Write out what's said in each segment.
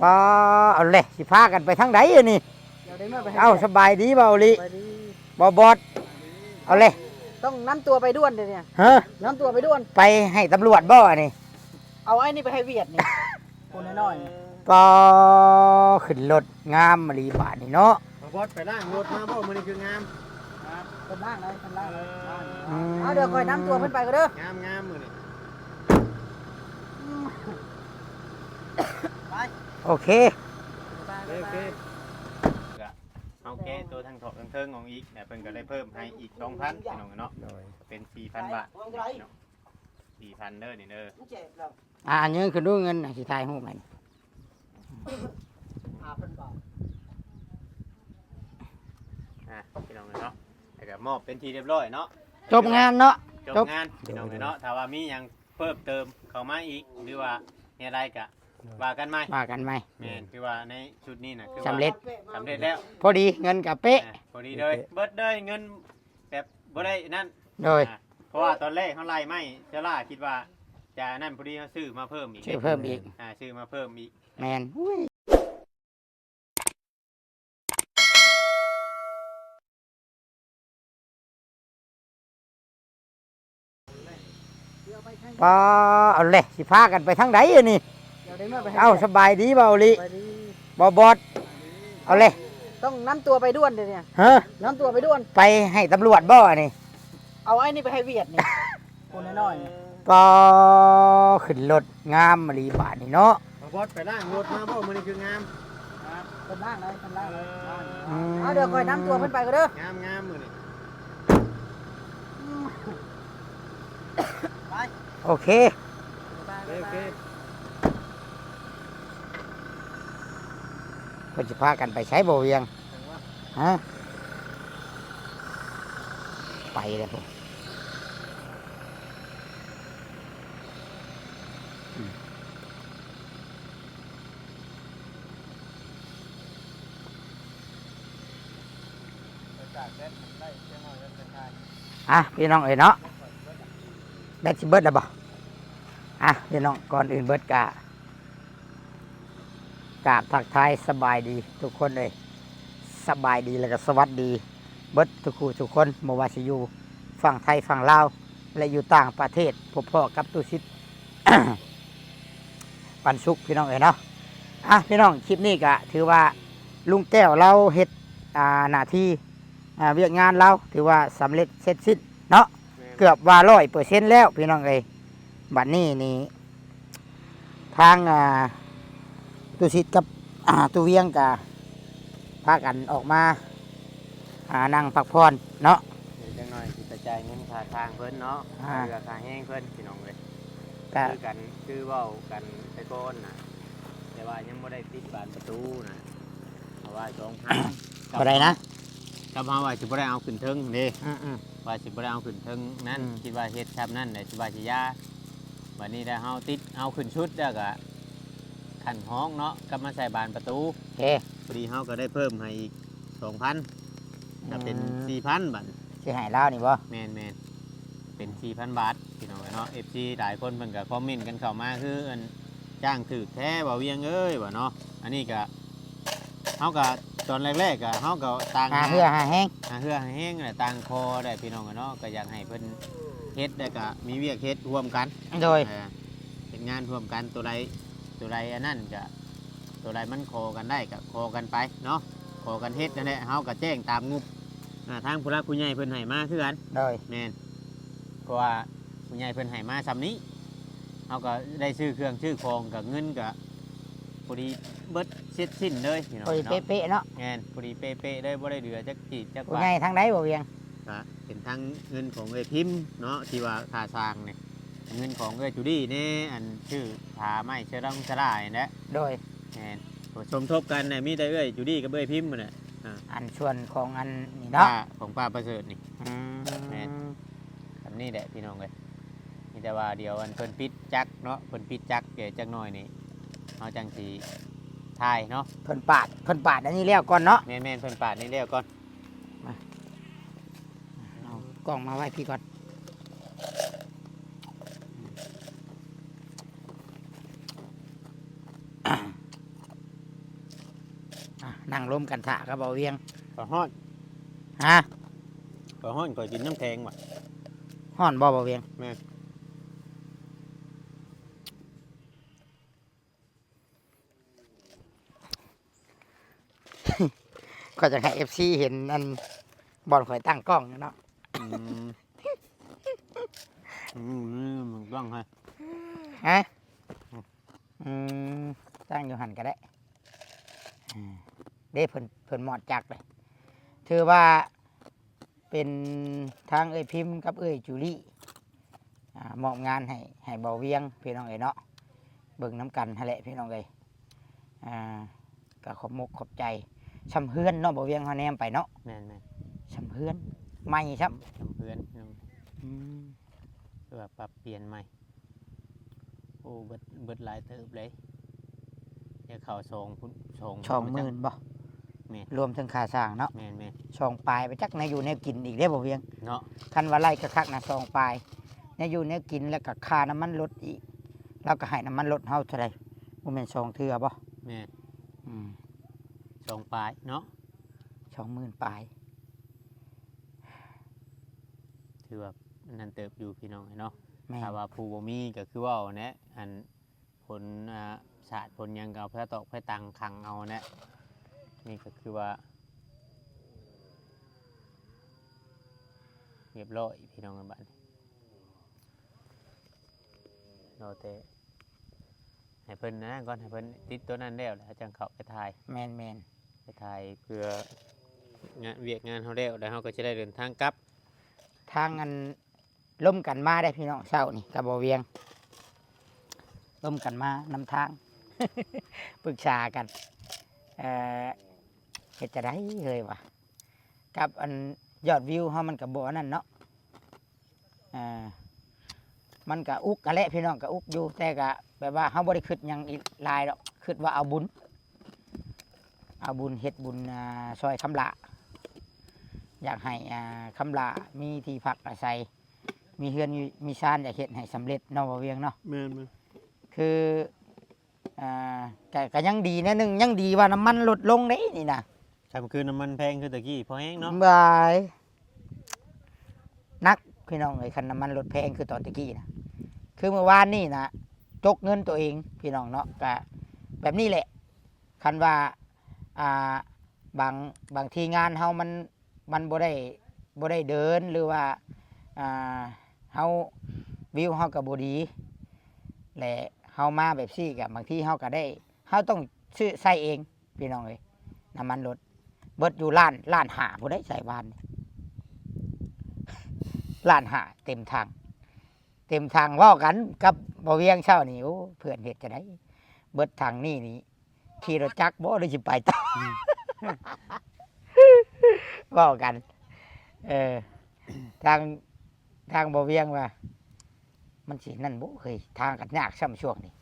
ปอเอาเลยสิพากันไปทางใดอันนี้เอ้าสบายดีเบาลิบอบอดเอาเลยต้องนำตัวไปด้วนเดี๋ยวนี้ฮะนำตัวไปด้วนไปให้ตำรวจบ่อันนี้ เอาไอ้นี่ไปให้เวียดนี่คนน้อยปอขึ้นรถงามมะลีบาทนี่เนาะบอสไปล่างรถมาบ่มันนี่คืองามคนล่างเลยคนล่างเลยเอาเดี๋ยวคอยนำตัวเพิ่นไปก็เด้องามมือนี่ไปโอเคเอาแก้ตัวทางถอดทางเทิงของอีกแต่เพิ่นก็ได้เพิ่มให้อีก 2,000 พี่น้องเนาะเป็น 4,000 บาท 4,000 เด้อนี่เด้ออันนี้คือดูเงินสิทายฮู้มันพี่น้องเนาะแล้วก็มอบเป็นที่เรียบร้อยเนาะจบงานเนาะจบงานพี่น้องเนาะถ้าว่ามีหยังเพิ่มเติมเข้ามาอีกหรือว่ามีอะไรก็ว่ากันไหมแม่นคือว่าในชุดนี้น่ะคือสำเร็จแล้วพอดีเงินกับเป๊ะพอดีเลยเบิดเลยเงินแบบบ่ได้นั่นโดยเพราะว่าตอนแรกเขาไล่ไม่เจล่าคิดว่าจะนั่นพอดีเขาซื้อมาเพิ่มอีกซื้อเพิ่มอีกซื้อมาเพิ่มอีกแมนปอเอาเลยสิพากันไปทางใดอันนี้เอ้าสบายดีเบาลิบอบอดเอาเลยต้องนำตัวไปด้วนเดี๋ยวนี้ฮะนำตัวไปด้วนไปให้ตำรวจบ่อันนี้ เอาไอ้นี่ไปให้เวียดนี่คนน้อยปอขึ้นรถงามมะลีบาทนี่เนาะบอสไปล่างรถมาบ่มันนี่คืองามคนล่างเลยคนล่างเลยเอาเดี๋ยวคอยนำตัวเพิ่นไปก็เด้องามมือนี่ไปโอเคก็จะพากันไปใช้บ่เวียงฮะไปเลยผมพี่น้องเอ๋ยเนาะแบตสิเบิร์ดแล้วบ่พี่น้องก่อนอื่นเบิร์ดกราบทักทายสบายดีทุกคนเลยสบายดีแล้วก็สวัสดีเบิร์ดทุกคนบ่ว่าสิอยู่ฝั่งไทยฝั่งลาวและอยู่ต่างประเทศพบพ่อกับตุสิทธิ์ ปันสุขพี่น้องเอ๋ยเนาะพี่น้องคลิปนี้ก็ถือว่าลุงแก้วเราเฮ็ดหน้าที่เวียกงานเราถือว่าสำเร็จเสร็จสิ้นเนาะเกือบว่า100%แล้วพี่น้องเอ๋ยบัดนี้นี่ทางตุสิทธิ์กับตุเวียงกับพากันออกมานั่งพักผ่อนเนาะจังหน่อยสิกระจายเงินค่าทางเพิ่นเนาะเรือค่าแห้งเพิ่นพี่น้องเลยคือกันคือเว้ากันไปก่อนน่ะแต่ว่ายังบ่ได้ติดบานประตูน่ะเพราะว่า2,000บ่ได้นะกับเฮาว่าสิบ่ได้เอาขึ้นเทิงเด้ว่าสิบ่ได้เอาขึ้นเทิงนั่นคิดว่าเฮ็ดครับนั่นได้สิว่าสิยาบัดนี้ได้เฮาติดเอาขึ้นชุดแล้วก็ขันห้องเนาะก็มาใส่บานประตูพอดีเฮาก็ได้เพิ่มให้อีก 2,000 ก็เป็น 4,000 บาทสิให้ลาวนี่บ่แม่นเป็น 4,000 บาทพี่น้องเนาะ FC หลายคนเพิ่นก็คอมเมนต์กันเข้ามาคืออันจ้างถูกแท้บ่เวียงเอ้ยว่าเนาะอันนี้ก็เฮาก็ตอนแรกๆก็เฮาก็ต่างหาเหือหาแห้งแหละต่างคอได้พี่น้องเนาะก็อยากให้เพิ่นเฮ็ดแล้วก็มีเวียกเฮ็ดร่วมกันโดยเป็นงานร่วมกันตัวใดอันนั้นก็ตัวใดมันคอกันได้ก็คอกันไปเนาะคอกันเฮ็ดนั่นแหละเฮาก็แจ้งตามงบทางผู้หลักผู้ใหญ่เพิ่นให้มาคือกันโดยแม่นเพราะว่าผู้ใหญ่เพิ่นให้มาซำนี้เฮาก็ได้ซื้อเครื่องซื้อของกับเงินก็พอดีเบิดเสร็จสิ้นเลยพี่น้องพอดีเป๊ะๆเนาะแม่นพอดีเป๊ะๆเลยบ่ได้เหลือจักจีจักบาทผู้ใหญ่ทางใดบ่เวียงก็เป็นทางเงินของเอ้ยพิมพ์เนาะที่ว่าค่าสร้างนี่เงินของเอ้ยจูดี้นี่อันชื่อผาไม้เชรังชลายนะโดยแม่นสมทบกันเนี่ยมีแต่เอ้ยจูดี้กับเอ้ยพิมพ์น่ะอันส่วนของอันนี่เนาะของป้าประเสริฐนี่แม่นแบบนี้แหละพี่น้องเอ้ยมีแต่ว่าเดี๋ยวอันเพิ่นปิดจักเนาะเพิ่นปิดจักเดี๋ยวจักหน่อยนี่เฮาจังสิทายเนาะเพิ่นปาดอันนี้แล้วก่อนเนาะแม่นเพิ่นปาดนี่แล้วก่อนมาเอากล้องมาไว้พี่ก่อน นั่งร่วมกันถ่ากับเบาเวียง ก็ฮ้อน ฮะ ก็ฮ้อนก็กินน้ำแข็งว่ะ ฮ้อนบ่เบาเวียง แม่น ก็จะให้ FC เห็นอันบอลข่อยตั้งกล้องเนาะ อืมมันต้องให้ ฮะอืมตั้งอยู่หันก็ได้เด้เพิ่นหมอดจักเลยถือว่าเป็นทางเอ้ยพิมพ์กับเอ้ยจูลี่มอบงานให้เบาเวียงพี่น้องเอ้ยเนาะเบิ่งน้ำกันหั่นแหละพี่น้องเอ้ยก็ขอบมกขอบใจชำเฮือนเนาะเบาเวียงเฮาแนมไปเนาะ แม่น ชำเฮือนใหม่ครับ ๆทำเพื่อน อืม เพื่อปรับเปลี่ยนใหม่โอ้เบิดหลายเติบเลยเดี๋ยวเข้า2 ช่องหมื่นบ่ แม่น รวมถึงค่าสร้างเนาะ แม่น ช่องปลายไปจักในอยู่ในกินอีกเด้บ่เวียง ๆเนาะ คันว่าไล่กระคักนะช่องปลายในอยู่ในกินแล้วก็ค่าน้ำมันลดอีกเราก็ให้น้ำมันลดเฮาเท่าไหร่บ่แม่น2เทื่อบ่ แม่น อืม 2ปลายเนาะ 20,000ปลาย ถือว่านั่นเติบอยู่พี่น้องเนาะ แม่น ถ้าว่าผู้บ่มีก็คือว่าเอาแนะอันผลศาสตร์ผลหยังก็เอาพระตอกพระตังขังเอาแนะนี่ก็คือว่าเรียบร้อยพี่น้องกันบ้านเราแต่ให้เพิ่นนะก่อนให้เพิ่นติดตัวนั้นแล้วแล้วจังเข้าไปถ่าย แม่น ไปถ่ายเพื่องานเวียกงานเขาแล้วแล้วเขาก็จะได้เดินทางกลับ ทางอันล่มกันมาได้พี่น้องเช้านี่กับบ่เวียงล่มกันมานำทาง ปรึกษากันเฮ็ดจะได้เลยวะกับอันยอดวิวเฮามันก็บ่อันนั้นเนาะมันก็อุกกันแหละพี่น้องก็อุกอยู่แต่ก็แบบว่าเฮาบ่ได้คิดหยังอีหลายดอกคิดว่าเอาบุญเฮ็ดบุญซอยคำละอยากให้คำละมีที่พักอาศัยมีเฮือนมีชานอยากเฮ็ดให้สำเร็จเนาะบ่เวียงเนาะ แม่น คือก็ยังดีนะหนึงยังดีว่าน้ำมันลดลงเด้นี่นะ ทำคือน้ำมันแพงคือตะกี้พอแห้งเนาะ บายนักพี่น้องไอ้คันน้ำมันลดแพงคือตอนตะกี้นะคือเมื่อวานนี่นะจกเงินตัวเองพี่น้องเนาะก็แบบนี้แหละคันว่าบางทีงานเฮามันบ่ได้เดินหรือว่าเฮาวิวเฮาก็บ่ดีและเฮามาแบบซี่กับบางทีเฮาก็ได้เฮาต้องซื้อใส่เองพี่น้องเอ้ยน้ำมันลดเบิดอยู่ล้านหาบ่ได้ใส่วานนี่ ล้านหาเต็มทางเว้ากันกับบ่เวียงเช้านี่โอ้เพื่อนเฮ็ดจะได้เบิดทางนี่ขี่รถจักรบ่ได้สิไปต่อ เว้ากันทางบ่เวียงว่ามันสินั่นบ่เคยทางกันยากซ้ำช่วงนี้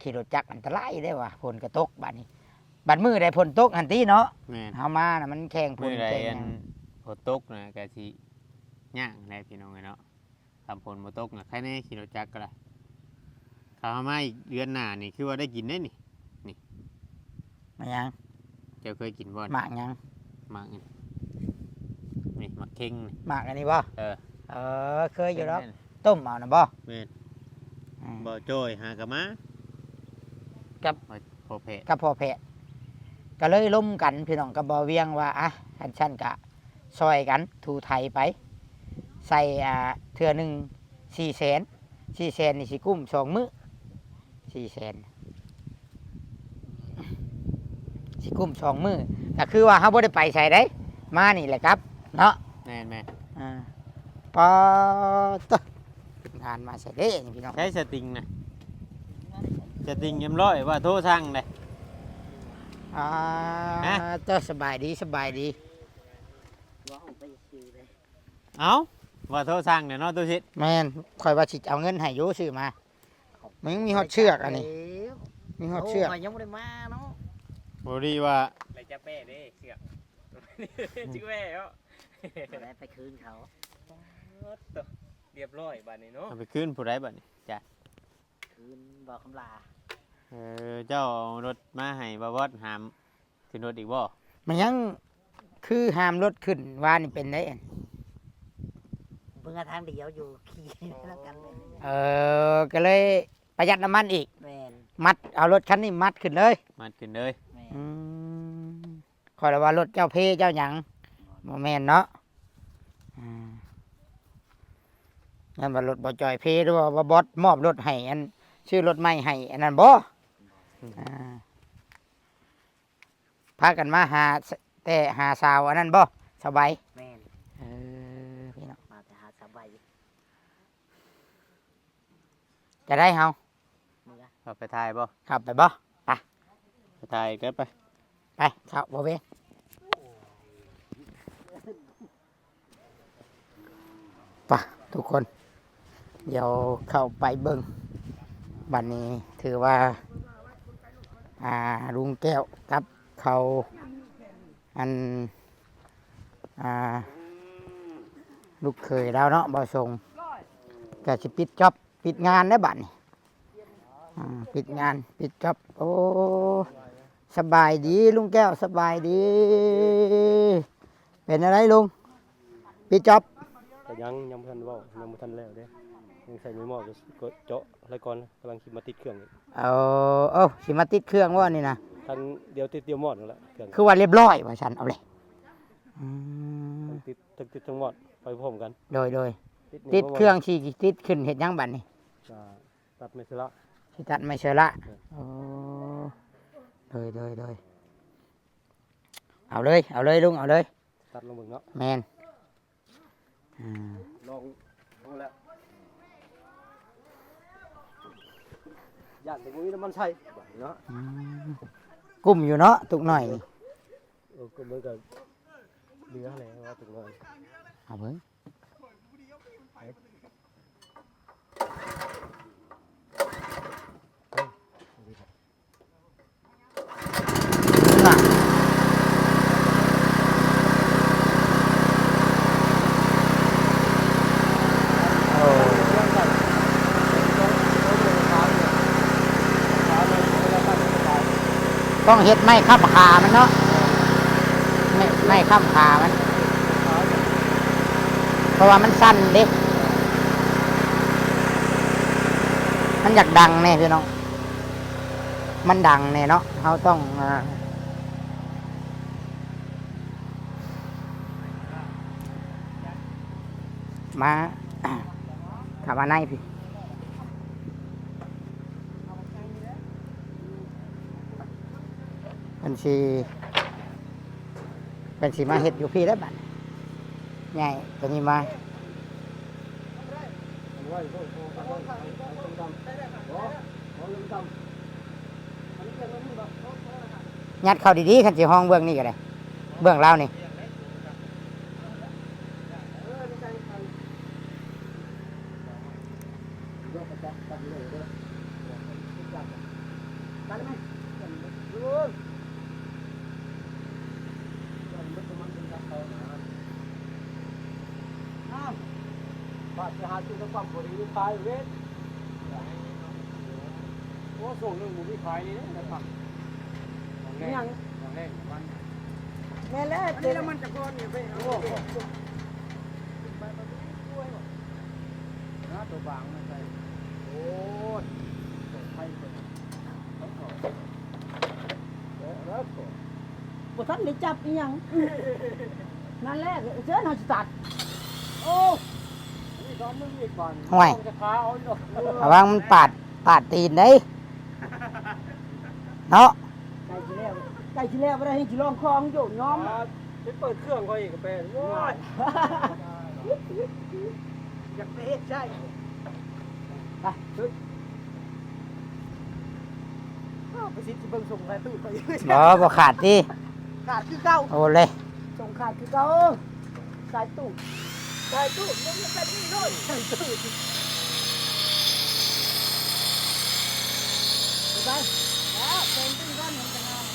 ขี่รถจักรอันตรายได้ว่ะฝนก็ตกบัดนี้บัดมื้อใดฝนตกหันติเนาะ แม่น เฮามาน่ะมันแข่งฝ เมื่ น อไร แข่งห อั ยั น ง ฝนตกนะก็สิย่างได้พี่น้องเนาะทำฝนบ่ตกนะแค่นี้ขี่รถจักรก็ได้ข้าวมาอีกเดือนหน้านี่คือว่าได้กินได้นี่ มายัง เจ้าเคยกินบ่ หมากยัง หมากนี่นี่หมากเข่งนี่ หมากอันนี้บ่ เออ เคยอยู่แล้วต้มเอานะบ่ แม่น อืม บ่โจยหากะมา กับ พอเพะ กับพ่อแพทย์ก็เลยล้มกันพี่น้องกับบ่เวียงว่าอันชั้นกะซอยกันถูไทยไป ใส่เทื่อหนึ่ง400,000นี่สิกุ้ม2 มื้อ400,000สิกุ้ม2 มื้อก็คือว่าเฮาบ่ได้ไปใส่ได้มานี่แหละครับเนาะ แม่น ปอตะงานมาใส่เด้นี่พี่น้อง ใช้สติงนะสติงยำร้อยว่าโทรสั่งเลย ฮะ เจ้าสบายดี ว้าวไปซื้อเลย เอาว่าโทรสั่งเนี่ยเนาะตัวชิด แม่นคอยว่าสิเอาเงินให้อยู่ซื้อมามันยังมีฮอดเชือกอันนี้มีฮอดเชือก โยังบ่ได้มาเนาะ บรีว่า ไปจะเป้เด้เสือก จิกแม่เนาะ ได้ไปคืนเขา เรียบร้อยบานนี้เนาะ เอาไปขึ้นผู้ใดบัดนี้จ้ะ คืนบอกคำลา เจ้าเอารถมาให้บาวอดหาม ขึ้นรถอีกบ่ มันยังคือห้ามรถขึ้นว่านี่เป็นได้อัน เพิ่งทางเดียวอยู่ขี่แล้วกันเลย ก็เลยประหยัดน้ำมันอีก แม่น มัดเอารถคันนี้มัดขึ้นเลย มันขึ้นเลย แม่น อืมขอยละว่ารถเจ้าเพเจ้าหยังบ่แม่นเนาะงั้นว่ารถบ่จอยเพหรือว่าบอสมอบรถให้อันชื่อรถใหม่ให้อันนั้นบ่พากันมาหาแต่หาสาวอันนั้นบ่สบาย แม่น พี่น้อง มาแต่หาสบาย จะได้เฮา เมื่อ เอาไปถ่ายบ่ ขับไปบ่ ไปถ่ายก็ไป ไปเช้าบ่เวงไปทุกคน เดี๋ยวเข้าไปเบิ่งบัดนี้ถือว่าลุงแก้วครับเขาอันลูกเคยแล้วเนาะบ่ส่งก็สิปิดจ็อบปิดงานได้อบัดนี้ปิดงานปิดจ็อบโอ้สบายดีลุงแก้วสบายดี เป็นอะไรลุงปิดจ็อบ แต่ยังบ่ทันเว้ายังบ่ทันแล้วเด้ยังใส่ไม่หม้อก็เจาะอะไรก่อนกำลังคิดมาติดเครื่องอยู่ เอาสิมาติดเครื่องว่านี่นะ ทันเดียวติดเดียวหมดนั่นแหละเครื่อง คือว่าเรียบร้อยว่าฉันเอาเลยทั้งติดทั้งหมดไปพร้อมกัน โดย นี่ ติดเครื่องที่ติดขึ้นเห็ดหยังบัดนี่ ตัดไม่สละ ที่ตัดไม่เชื่อละโอ้โดยเอาเลยลุงเอาเลย ตัดลงเบิ่งเนาะ แมน ลองแล้วย่านแต่บ่มีน้ำมันใช้เนาะ กุ้มอยู่เนาะตุกหน่อย ก็เหมือนกับเรืออะไรว่าถึงเลย เอาเบิ่งน่ะโอ้ต้องเฮ็ดไม้ค้ำขามันเนาะไม่ค้ำขามัน เพราะว่ามันสั้นเด็กมันอยากดังแน่พี่น้องมันดังแน่เนาะเขาต้องมาขับมาในพี่เป็นสีมาเห็ดอยู่พี่แล้วบัดใหญ่ตัวนี้มายัดเข้าดีๆขันสีห้องเบื้องนี่ก็ได้เบื้องเล่าวนี่บาดจะหาจุดความบริขายเวทโอ้ส่งเรื่องหมูที่ขายนี่นะครับยังแรกวัน แม่แล้ว นี่แล้วมันจะก้อนเนี่ยไปโอ้นะตัวบางนะใส่โอ้ยไทยเลยแล้วก็ บ่ทันได้จับอีหยังนั่นแหละเจ้าหน่าสิตัดโอ้ ห่วยระวังมันปาดตีนได้เนาะ ใกล้สิแล้วบ่ได้ให้สิลองคลองอยู่ยอม ไปเปิดเครื่องก็อีกก็เป็นโอ้ย อยากไปเฮ็ดใช่ไปไปสิเบิ่งส่งไปตู้ไป บ่ขาดดิ ขาดคือเก่า โอ้เลย ส่งขาดคือเก่าสายตู้ยังไปนี่โน่นสายตู้ไปแล้วเป็นตู้ก้อนมันจะงาม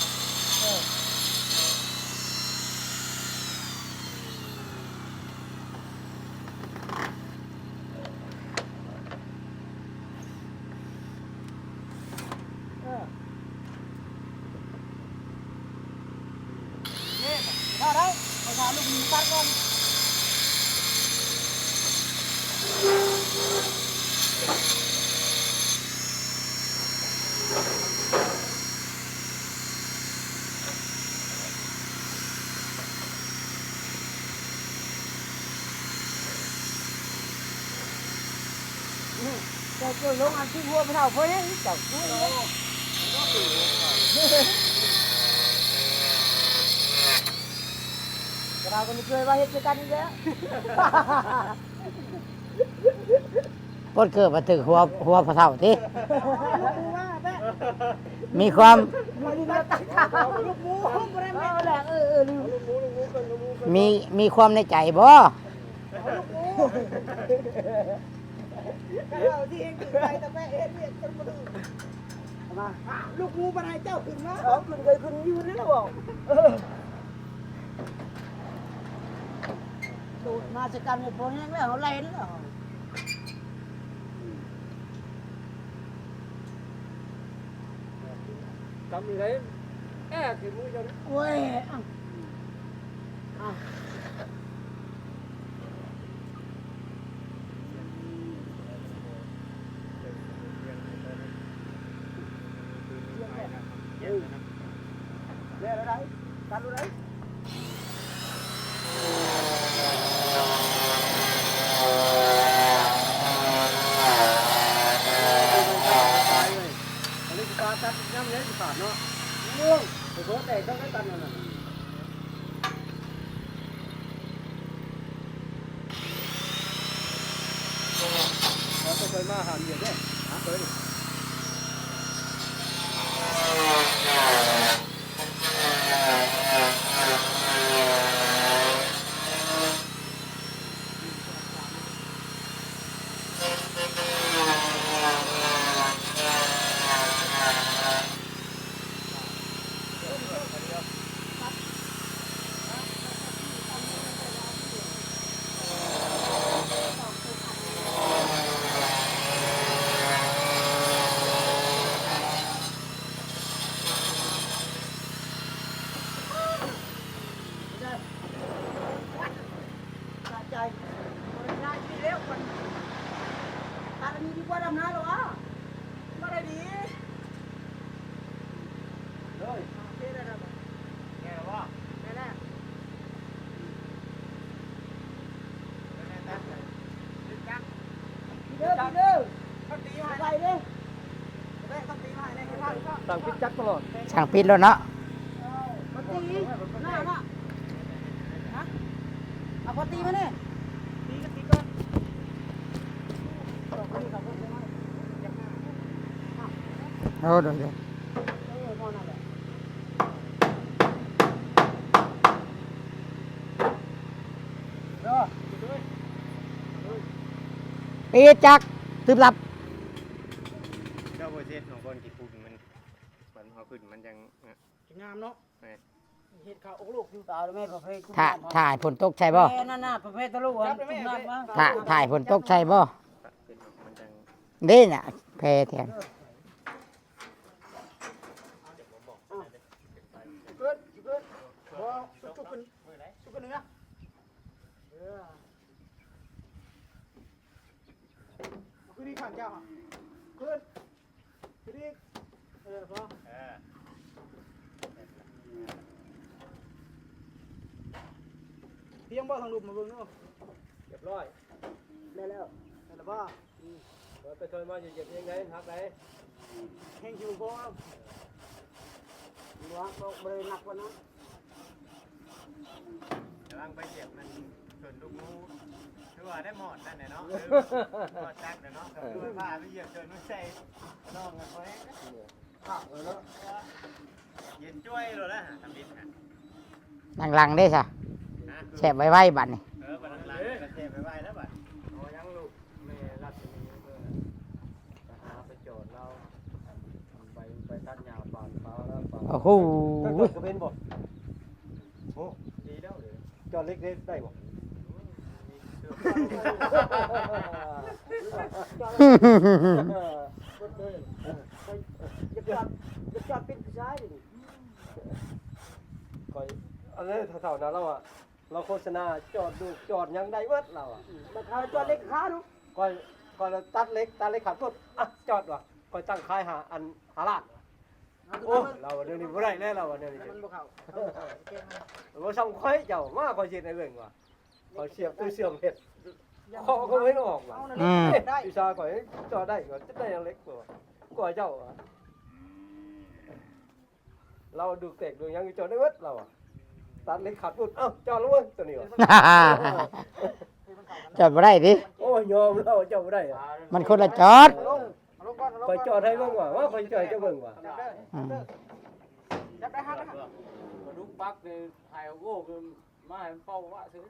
เจ้าลงอันที่วัวพระเท่าเพิ่นเจ้าช่วยเลยเราก็ไม่เคยว่าเฮ็ดด้วยกันอีกแล้ว ปดเกิดมาถึงหัวพระเฒ่าติมีความ ลูกหมูบ่ได้แม่แหละมีความในใจบ่ ที่เองขึ้นไปแต่แม่เฮ็ดเนี่ยจนบ่ดูมาลูกหมูบ่ได้เจ้าขึ้นมาขึ้นเคยขึ้นอยู่นี่แล้วบ่ดูดมาสกันเนี่ยพอแห้งแล้วไหลแล้ว กำอยู่ไหนแอบคือมือจะ โอ้ยเรียกอะไรกันอะไรอันนี้ปลาตัดน้ำเลี้ยงขาดเนาะม่วงโอ้โหแต่ต้องได้ตันนั่นน่ะเราเคยมาหาเหยียดเนี่ยหาเคยดิ ใจบริการดีแล้วคนตาดีดีกว่าดำน้ำหรอวะไม่ได้ดีเลยเท่ได้แล้วแง่ว่าแง่แน่เด้อเด้อขับตีมาไปเด้อขับตีมาในที่พักก็ ต่างพิจักตลอด ช่างปิดแล้วเนาะ ขับตีหน้าฮะเอาขับตีมาเนี่ยตีก็ตีก่อน โอ้โดยปีจักตึบลับ เจ้าโบเซตของคนกี่ปุ่นมันเขาขึ้นมันยัง งามเนาะเห็ดข้าวอกลูกอยู่ตาแม่ประเภท ถ่ายผลตกใช่บ่ แม่นั่นน่ะประเภทตะลุกจุ่มน้ำมา ถ่ายผลตกใช่บ่ มันยัง เด้น่ะแพแทน เกิดพอจุกกันเนื้อคือดีขันเจ้าเกิดคือดีพอเตรียมบ่ทางลุมมาเบิ่งเนาะ เรียบร้อย ได้แล้วบ่ เราไปเคยมาเหยียดยังไงหักไหน แห้งคิวพอหลวงก็บริหนักกว่านั้น กำลังไปเหยียบมันส่วนลูกงูคือว่าได้หมดนั่นแหละเนาะหมดจักเนาะคือว่าไปเหยียบจนไม่ใช่น้องกันไป ข้าวเลยเนาะ เย็นจ้วยเลยนะทำดิบนะ นั่งหลังได้ซะแช่ไว้ไว้บัดนี่ บันลังกระเทไปไหว้แล้วบัด เอายังลูกแม่รัดมีเมื่อหาไปโจทย์เราไปตัดหญ้าปานปลาแล้วปลา โอ้โห ก็เป็นบ่โอ้ดีแล้วเลยจอดเล็กได้บ่ จะจอดปิดซ้ายดิ คอยอันนี้แถวๆนั้นเราโฆษณาจอดดูจอดยังได้เวิร์ดเราอ่ะ มาทาจอดเล็กขาดู ก่อนตัดเล็กขับรถอ่ะจอดว่ะก่อนตั้งค่ายหาลาดโอ้เราเดี๋ยวนี้บ่ได้แล้วเราเดี๋ยวนี้ มันบ่เข้า บ่ส่งค่อยเจ้ามาคอยเฮ็ดให้เบิ่งว่ะคอยเสียบตู้เสื่อมเฮ็ด เคาะก็ไม่ออกว่ะ อืม ได้ วิชาก่อยจอได้ก่อนจะได้ยังเล็กกว่าก่อยเจ้าอะเราดูเตกดูยังจอได้เวทเราอะตัดเล็กขาดพุ่นเอ้าจอแล้วเว้ยตัวนี้วะ จอดบ่ได้ดิ โอ้ยยอมเราเจ้าไม่ได้อะ มันคนละจอด ก่อยจอได้เบิ่งว่ะว่าก่อยจอยจะเบิ่งว่ะ อืม จับได้ฮัก ดุกปักเนี่ยไอ้โง่คือมาให้เป้าว่าซื้อ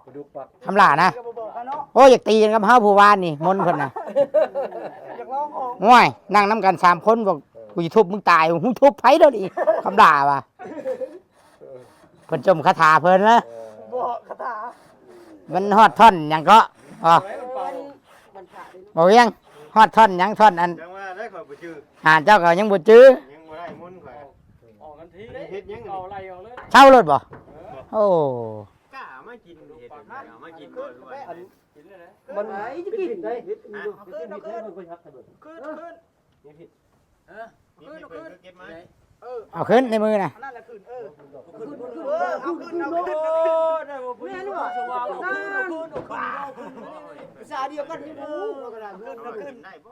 ไปดูปัก คำหลานะ ก็บ่บอกกันเนาะ โอ้ยอยากตีกันกับเฮาผู้วานนี่มนต์เพิ่นน่ะ อยากลองของ ง่วยนั่งนํกัน3คนบอกกูสิทุบมึงตายมึงทุบไผเด้อนี่คำด่าว่ะเพิ่นจมคาถาเพิ่นนะ บอกคาถา มันฮอดท่อนหยังก็อ๋อ มันขาดเลย บ่ยังฮอดท่อนหยังท่อนอัน จังว่าได้ข่อยบ่ชื่อ เจ้าก็ยังบ่จื้อ ยังบ่ได้มุนข่อย ออกกันทีเอาไรเอาเลย เช่ารถบ่โอ้ กล้ามากินเห็ดเอามากินบ่ทุกวัน กินเลยนะ มันจะกินได้ผิดมีดูผิดผิดมันก็ยักษ์ถนน ขึ้น นี่ผิด มีเพิ่นก็เก็บมา เอาขึ้นในมือน่ะ นั่นแหละขึ้นขึ้น เอาขึ้น โอ้ได้บ่พูดสว่างขึ้นขึ้น ภาษาเดียวกันนี่บูกระดาษขึ้น ขึ้นได้บ่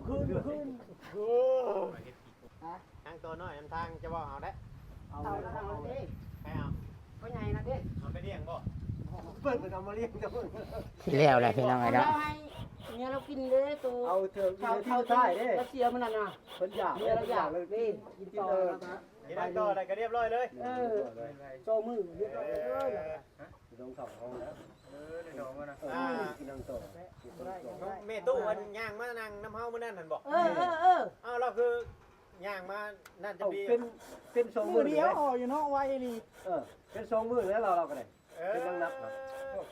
ขึ้น ทางตัวน้อยทางจะบ่เอาได้ เอาทางนั้นดิ ให้เอา ก็ใหญ่นะดิ เอาไปเลี้ยงบ่ เปิดมันเอามาเลี้ยงจะเพิ่ง สิแล้วแหละพี่น้องไอ้ดอก เนี่ยเรากินเลยตัว เอาเถอะ เท่า เท่า เท่า ใช่ ที่ เด้ เราเสียมันน่ะนะ เพิ่นอยาก เนี่ยเราอยากนี่กินต่อนะ กินได้ต่อได้ก็เรียบร้อยเลย โซมือเรียบร้อยเลย ลงเขาห้องแล้ว อ่า กินนั่งต่อ แม่ตู้มันย่างมานั่งน้ำเฮามื้อนั้นนั่นบ่ เออ อ้าวเราคือย่างมานั่นจะ เอา มี เป็นสองมื มื อ อเดียวห่ออยู่เนาะไว้นี่ เป็นสองมือแล้วเราก็ได้เป็นนั่งนับครับ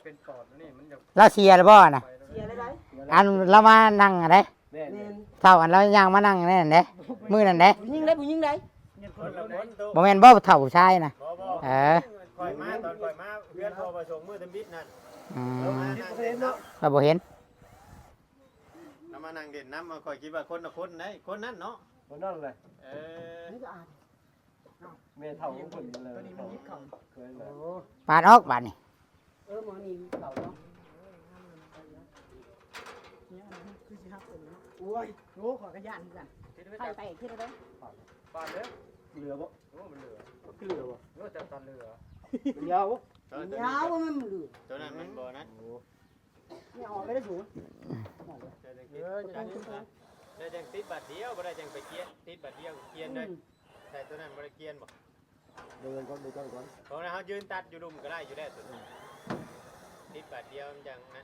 เป็นปอดนี่มันจะ เราเสียแล้วบ่น่ะ เสียอะไรไหม อันเรามานั่งอันใด แน่ เน้น เท่าอันเราย่างมานั่งนั่นเด้มือนั่นเด้ ผู้หญิงได้ผู้หญิงได้ คนละคนตู้ บ่แม่นบ่เท่าผู้ชายน่ะ บ่บ่ เออ คอยมาตอนคอยมาเพื่อนพอไปส่งมือเต็มบิดนั่น อื เรา ม มานั่งเด่นเนาะ เราบ่เห็น เรามานั่งเด่นน้ำมาคอยคิดว่าคนละคนไหนคนนั้นเนาะ คนนั่นเลย เออ นี่ก็อ่าน เมย์เท่าคนเลย ตัวนี้มันยิบเข่า เคยเลย ปาดออกบาดนี่ หมอนี่เข่าเนาะคือสิฮักตัวนี้โอ้ยโง่ขอกระยานกันใครไปขึ้นแล้ว ปาดเด้อ เหลือบ่ โอ้มันเหลือ เหลือบ่ โอ้จับตันเหลือ ยาวบ่ ยาวว่ามันเหลือ ตัวนั้นมันบ่นั้น เนี่ยออกไปได้สูง ได้จังติดบัตรเดียวบ่ได้จังไปเกียนติดบัตรเดียวเกียนเลยใส่ตัวนั้นบ่ได้เกียนบ่ เดินก่อนดูก่อน เพราะนั้นเฮายืนตัดอยู่ดุมก็ได้อยู่ได้ตัวนี้ติดบัตรเดียวมันจังนะ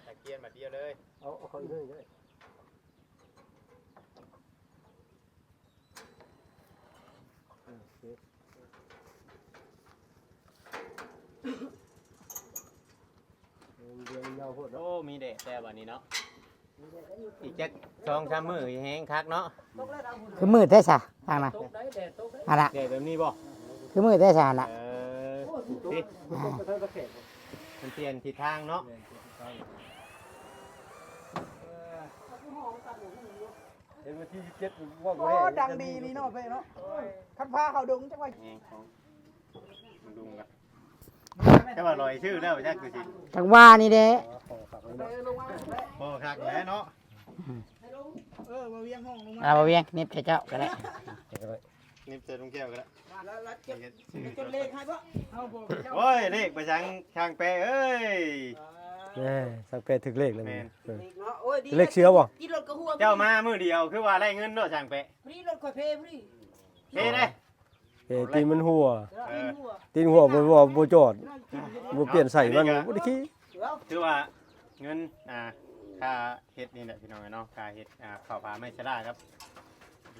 แต่เกียนบัตรเดียวเลย เอาคนเลยก็ได้เดือนยาวโคตร โอ้มีเด็กแต่วันนี้เนาะอีกจัก2-3มื้อแห้งคักเนาะ คือมืดแท้ซะทางน่ะ ตกได้แดดตกได้ อันน่ะ เด็กแบบนี้บ่ คือมืดแท้ซะอันน่ะ เออสิ กระเทิงกระเขก มันเปลี่ยนทิศทางเนาะ เห็นวันที่27ว่า โอ้ดังดีนี่เนาะเพ่เนาะคันพาเขาดงจังไว้ แห้งของมันดุมกันแค่ว่าลอยชื่อแล้วจักคือสิ จังว่านี่เด้ พอคักแล้วเนาะ มาเวียงห้องลงมา เอาบ่เวียงนิบเจ้าก็ได้ นี่เจอลุงแก้วก็แล้ว แล้วเก็บจดเลขให้ปะเอาบอก โอ้ยเลขประชังช่างแปรเอ้ย สักเป็ดถึงเลขเลย แม่น เนาะโอ้ยดี เลขเชื้อบ่ ที่รถกระหัว เจ้ามามือเดียวคือว่าได้เงินเนาะช่างแปร พี่รถคอยเพพี่ เฮ้ได้ ตีมันหัว กินหัว ตีนหัวบ่จอดบ่เปลี่ยนใส่มันบ่ได้ขี้ คือว่าเงินค่าเฮ็ดนี่แหละพี่น้องเนาะค่าเฮ็ดข้าวปลาไม่ชราครับ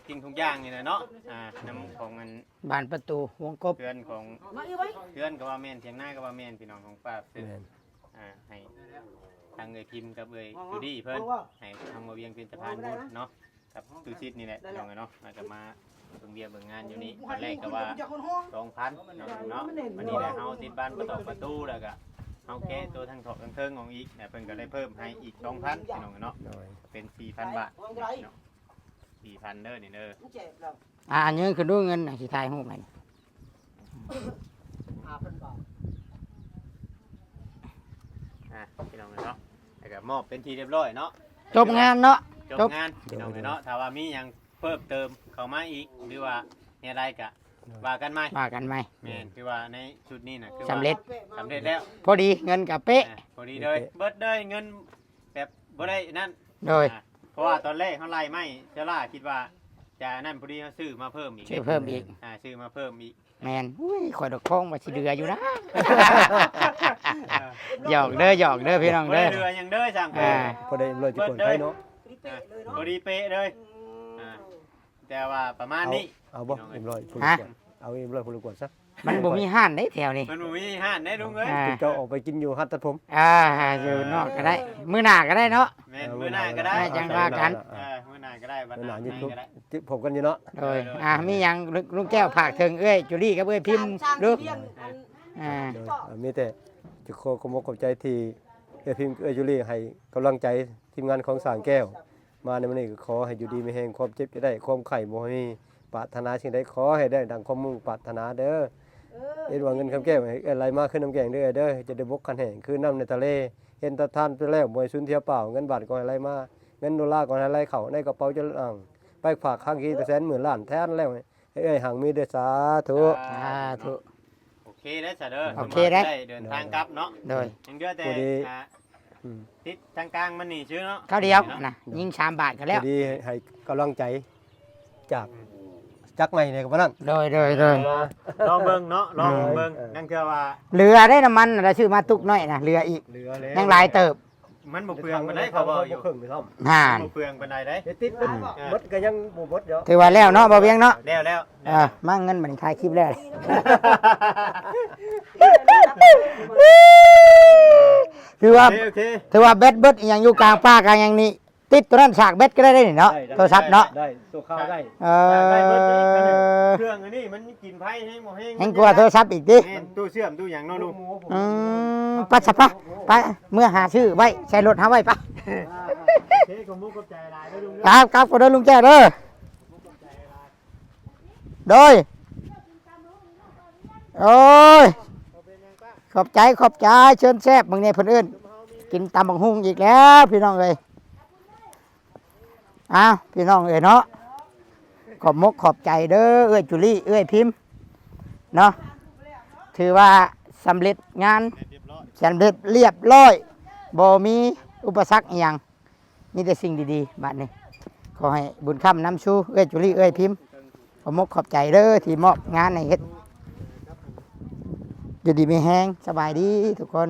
จริงทุกอย่างนี่แหละเนาะน้ำของมัน บานประตูวงกบ เพื่อนของ มาอีไว้ เพื่อนก็ว่าแม่นเถียงหน้าก็ว่าแม่นพี่น้องของป้าซื้อให้ทางเอยพิมพ์กับเอยจูดี้เพิ่นให้ทางมาเวียงเป็นสะพานบุญเนาะกับตูชิดนี่แหละพี่น้องเนาะแล้วก็มาเบิ่งเบียร์เบิ่งงานอยู่นี่ตอนแรกก็ว่า จากคนห้อง 2,000เนาะวันนี้แหละเฮาติดบ้านประตูแล้วก็เฮาแก้ตัวทางถอกทางเทิงของอีกเพิ่นก็ได้เพิ่มให้อีก 2,000พี่น้องเนาะเป็น 4,000 บาทเนาะ 4,000เด้อนี่เด้อ เจ็บแล้ว อันนี้คือดูเงินสิถ่ายรูปให้ 5,000 บาท พี่น้องเนาะแล้วก็มอบเป็นทีเรียบร้อยเนาะ จบงานเนาะ จบงานพี่น้องเนาะถ้าว่ามีหยังเพิ่มเติมเข้ามาอีกหรือว่าอะไรก็ว่ากันใหม่ ว่ากันไหม แม่นคือว่าในชุดนี้น่ะคือว่า สำเร็จ สำเร็จแล้ว พอดีเงินกับเป๊ะ พอดีเลยเบิดเลยเงินแบบบ่ได้นั่น โดย เพราะว่าตอนแรกเขาไล่ไม่เจล่าคิดว่าจะนั่นพอดีเขาซื้อมาเพิ่มอีก ชื่อเพิ่มอีก ซื้อมาเพิ่มอีก แมนอุ้ยข่อยดอกทองว่าสิเดืออยู่นะ หยอกเด้อหยอกเด้อพี่น้อง บ่ เด้ ได้ อ เรือยังเด้อสั่ง อ่า พอได้เลยจุคนไทยเนาะ พอดีเป๊ะเลยแต่ว่าประมาณนี้ เอาบ่เอ็มร้อยพูดก่อนเอาเอ็มร้อยพูดก่อนซะ มันบ่มีห้านได้แถวนี้ มันบ่มีห้านได้ลุงเอ้ย อ่า คุณเจ้าออกไปกินอยู่ฮัตตัดผม อยู่นอกก็ได้ มื้อหน้าก็ได้เนาะ แม่นมื้อหน้าก็ได้ จังว่ากัน มื้อหน้าก็ได้วัน ห ห นา น้า ยิบ ก็ได้ จิบผมกันอยู่เนาะ โดยมีหยังลุงแก้วผากถึงเอ้ยจุลี่กับเอ้ยพิมพ์ดูอ่า มีแต่จะขอขอบคุณใจที่พิมพ์จูลี่ให้กำลังใจทีมงานของสางแก้ว มาในวันนี้ก็ขอให้อยู่ดีมีแห่งความเจ็บจะได้ความไข่บ่มีปรารถนาสิ่งใดขอให้ได้ดังความมุ่งปรารถนาเด้อเอ็ดว่าเงินคำแก้วให้อะไรมากขึ้นน้ำแกงเด้อเด้อจะได้บกคันแห่งคือน้ำในทะเลเห็นตะทานไปแล้วมวยสุนเทียเปล่าเงินบาทก็ให้ไรมาเงินดอลลาร์ก็ให้ไรเข่าในกระเป๋าจะอ่างไปฝากข้างคีแต่แสนหมื่นล้านแท้แล้วให้ห่างมีเด้อสาธุ ถูก โอเคได้ซะเด้อ โอเคได้ เดินทางกลับเนาะ โดย ยังเหลือแต่ติดทางกลางมันนี่ชื่อเนาะ ข้าวเดียวนะยิง3 บาทก็แล้ว ดีให้กำลังใจจากจักใหม่เนี่ยกับนั่น โดย ลองเบิ่งเนาะลองเบิ่งนั่นคือว่า เรือได้น้ำมันเราชื่อมาตุกน้อยนะเรืออีก เหลือแล้ว ยังหลายเติบ มันบ่เปลืองปานใดเขาบอกอยู่ ครึ่งไปซ่อม ห่าน บ่เปลืองปานใดเด้ เดี๋ยวติดบดก็ยังบ่บดเดี๋ยว ถือว่าแล้วเนาะบ่เวียงเนาะ แล้ว มาเงินบัดนท้ายคลิปแล้วถือว่า โอเค ถือว่าเบ็ดเบิดอหยังอยู่กลางป่ากลางอย่างนี้ ติดตัวนั้นฉากเบ็ดก็ได้นี่เนาะโทรศัพท์เนาะ ได้ตัวข้าวได้ ได้เบิดนี้เครื่องอันนี้มันกินไผแห้งบ่แห้ง แห่งกลัวโทรศัพท์อีกดิ แม่นตู้เชื่อมตู้หยังเนาะลูก ปัสสะปะไปเมื่อหาชื่อไว้ใช้รถหาไว้ปะ เฮ้ยผมมุกกับใจหลายเด้อลุง ครับขอเด้อลุงแจ้เด้อโดยโอ้ยขอบใจเชิญแซ่บมึงเนี่ยเพิ่นเอิ้นกินตำบักหุ่งอีกแล้วพี่น้องเอ้ยอ้าวพี่น้องเอ้ยเนาะขอบมกขอบใจเด้อเอ้ยจุลี่เอ้ยพิมพ์เนาะถือว่าสำเร็จงานสำเร็จเรียบร้อยบ่มีอุปสรรคอหย่างมีแต่สิ่งดีๆบัดนี้ขอให้บุญคำนำชูเอ้ยจุลี่เอ้ยพิมพ์ขอบมกขอบใจเด้อที่มอบงานให้เฮ็ดอยู่ดีมีแฮงสบายดีทุกคน